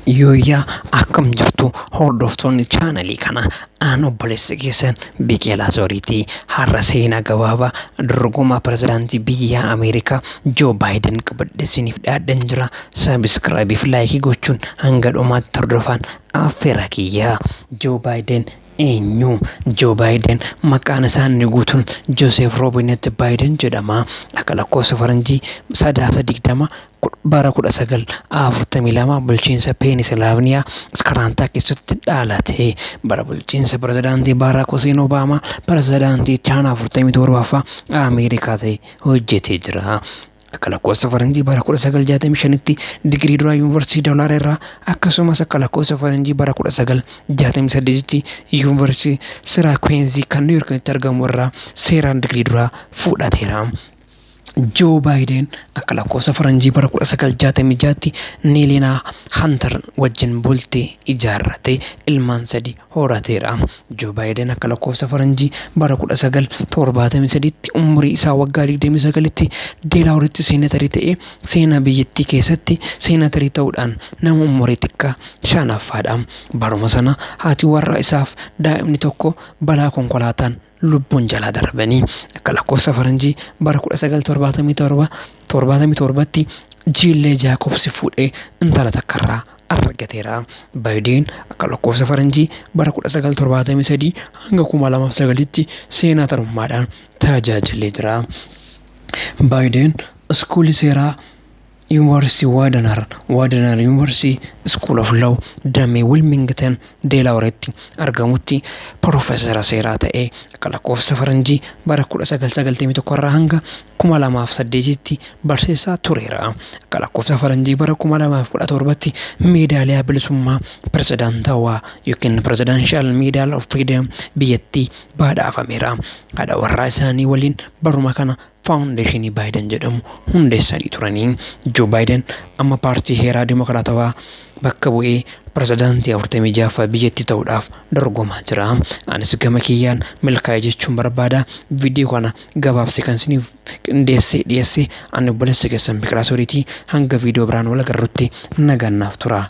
Yooyaa akkam jirtu hordoftoonni chaanalii kana obboleessa keessan Biqilaa Zooriitii har'a seenaa gabaabaa dorgomaa pirezidaantii biyya Ameerikaa Joo Baayiden qabadhee isiniif dhiyaadheen jira. Sabiskiraabii fi laayikii gochuun hanga dhumaatti hordofaa affeera kiyyaa. Joo Baayiden eenyu? Joo Baayiden maqaan isaanii guutuun Joosef Roobinet Baayiden jedhama. Akka lakkoofsa faranjii 20 bara 1942 bulchiinsa Penisilvaaniyaa Iskaraantaa keessatti dhalate. Bara bulchiinsa pirezidaantii Barack Hussein Obaamaa pirezidaantii 47ffaa Ameerikaa ta'e hojjetee jira. Akka lakkoofsa faranjii bara 1965tti digirii duraa yuunivarsiitii Dolaar irraa akkasumas akka lakkoofsa faranjii bara 1968tti yuunivarsiitii Siraakweenzii kan Niiwuorkitti argamu irraa seeraan digirii duraa fudhateera. Joo Baayiden akka lakkoofsa faranjii bara 1966tti Neelinaa Hantar wajjin bultii ijaarrate ilmaan 3 horateera. Joo Baayiden akka lakkoofsa faranjii bara 1973tti umurii isaa waggaa 29tti Deelaawuritti seenatarii ta'ee seenaa biyyattii keessatti seenatarii ta'uudhaan nama umurii xiqqaa 5ffaadha. Baruma sana haati warraa isaaf daa'imni tokko balaa konkolaataan lubbuun jalaa darbanii. Akka lakkoofsa faranjii bara 1977tti Jiillee Jaakobsi fuudhee intala takkarraa argateera. Baayiden akka lakkoofsa faranjii bara 1973 hanga 2009tti seenaatarummaadhaan tajaajilee jira. Baayiden iskuulii seeraa University Widener University School of Law damee Wilmington Deelaawuritti argamutti Profeesara seeraa ta'ee akka lakkoofsa faranjii bara 1991 irraa hanga 2008tti barsiisaa tureera. Akka lakkoofsa faranjii bara 2017tti meedaaliyaa bilisummaa pirezidaantawaa yookiin Presidential Medal of Freedom biyyattii badhaafameera. Haadha warraa isaanii waliin baruma kana Foundeeshinii Baayiden jedhamu hundeessanii turanii. Joo Baayiden amma paartii heeraa dimokiraatawaa bakka bu'ee pirezidaantii 46ffaa biyyattii ta'uudhaaf dorgomaa jira. Anis gama kiyyaan milkaa'e jechuun barbaada. Viidiyoo kana gabaabsee kan isiniif qindeessee dhiyeesse ani obboleessa keessan Biqilaa Zooriitii. Hanga viidiyoo biraan wal agarrutti nagaan naaf tura.